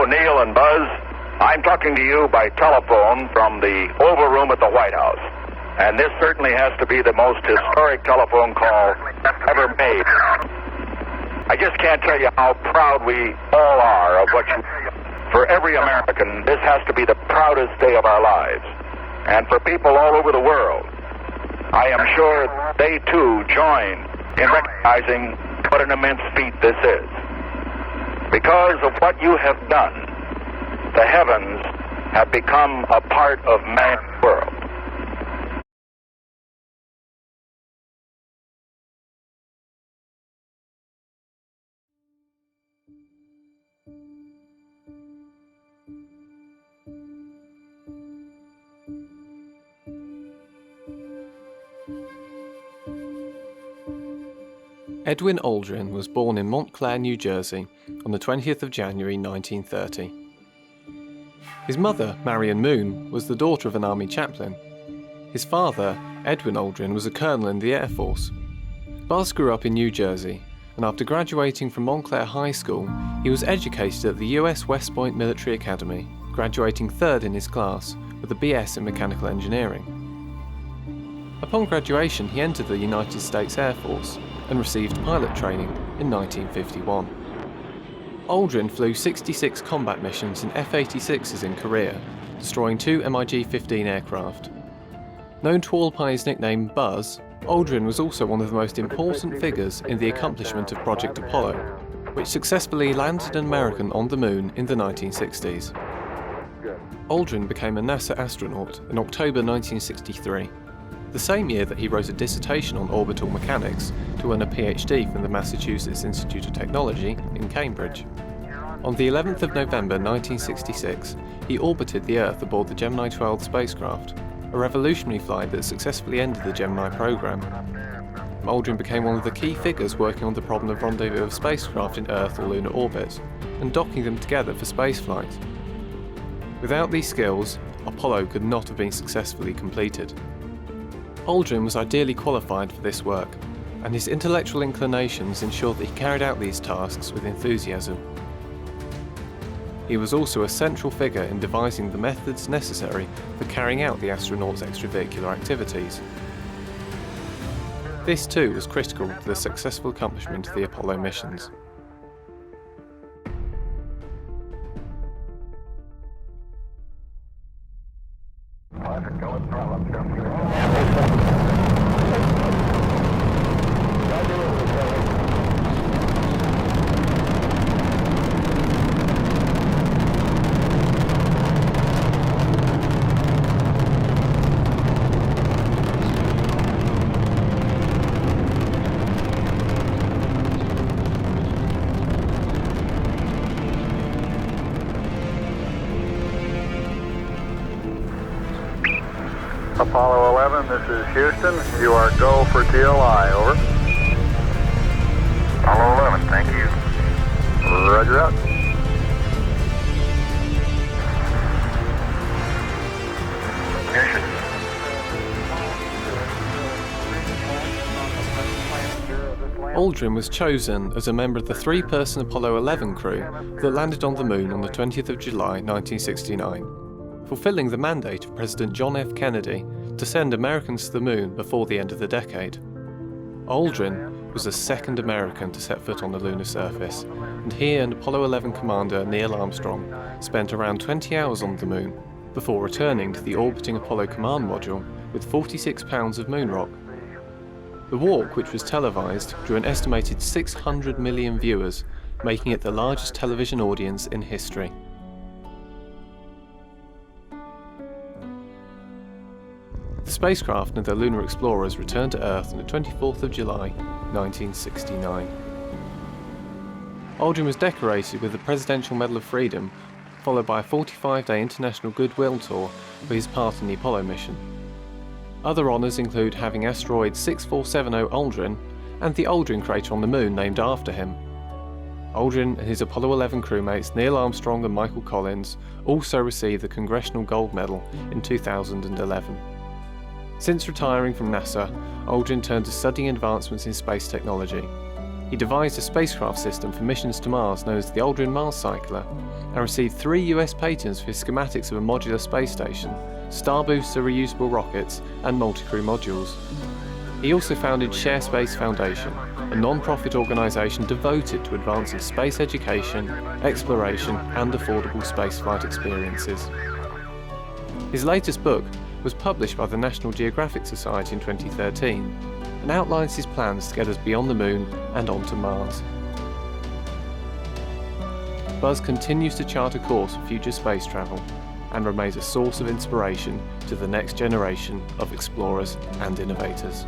Hello, Neil and Buzz. I'm talking to you by telephone from the Oval Room at the White House. And this certainly has to be the most historic telephone call ever made. I just can't tell you how proud we all are of what you... For every American, this has to be the proudest day of our lives. And for people all over the world, I am sure they too join in recognizing what an immense feat this is. Because of what you have done, the heavens have become a part of man's world. Edwin Aldrin was born in Montclair, New Jersey on the 20th of January 1930. His mother, Marion Moon, was the daughter of an Army Chaplain. His father, Edwin Aldrin, was a colonel in the Air Force. Buzz grew up in New Jersey, and after graduating from Montclair High School, he was educated at the US West Point Military Academy, graduating third in his class with a BS in Mechanical Engineering. Upon graduation, he entered the United States Air Force and received pilot training in 1951. Aldrin flew 66 combat missions in F-86s in Korea, destroying 2 MiG-15 aircraft. Known to all by his nickname Buzz, Aldrin was also one of the most important figures in the accomplishment of Project Apollo, which successfully landed an American on the Moon in the 1960s. Aldrin became a NASA astronaut in October 1963. The same year that he wrote a dissertation on orbital mechanics to earn a PhD from the Massachusetts Institute of Technology in Cambridge. On the 11th of November 1966, he orbited the Earth aboard the Gemini 12 spacecraft, a revolutionary flight that successfully ended the Gemini program. Aldrin became one of the key figures working on the problem of rendezvous of spacecraft in Earth or lunar orbit, and docking them together for spaceflight. Without these skills, Apollo could not have been successfully completed. Aldrin was ideally qualified for this work, and his intellectual inclinations ensured that he carried out these tasks with enthusiasm. He was also a central figure in devising the methods necessary for carrying out the astronauts' extravehicular activities. This too was critical to the successful accomplishment of the Apollo missions. Apollo 11, this is Houston. You are go for TLI, over. Apollo 11, thank you. Roger out. Ignition. Aldrin was chosen as a member of the 3-person Apollo 11 crew that landed on the Moon on the 20th of July 1969, fulfilling the mandate of President John F. Kennedy to send Americans to the Moon before the end of the decade. Aldrin was the second American to set foot on the lunar surface, and he and Apollo 11 commander Neil Armstrong spent around 20 hours on the Moon before returning to the orbiting Apollo command module with 46 pounds of moon rock. The walk, which was televised, drew an estimated 600 million viewers, making it the largest television audience in history. The spacecraft and their lunar explorers returned to Earth on the 24th of July, 1969. Aldrin was decorated with the Presidential Medal of Freedom, followed by a 45-day international goodwill tour for his part in the Apollo mission. Other honours include having asteroid 6470 Aldrin and the Aldrin crater on the Moon named after him. Aldrin and his Apollo 11 crewmates Neil Armstrong and Michael Collins also received the Congressional Gold Medal in 2011. Since retiring from NASA, Aldrin turned to studying advancements in space technology. He devised a spacecraft system for missions to Mars known as the Aldrin Mars Cycler, and received 3 US patents for his schematics of a modular space station, star booster reusable rockets, and multi-crew modules. He also founded Share Space Foundation, a non-profit organisation devoted to advancing space education, exploration, and affordable spaceflight experiences. His latest book was published by the National Geographic Society in 2013 and outlines his plans to get us beyond the Moon and onto Mars. Buzz continues to chart a course for future space travel and remains a source of inspiration to the next generation of explorers and innovators.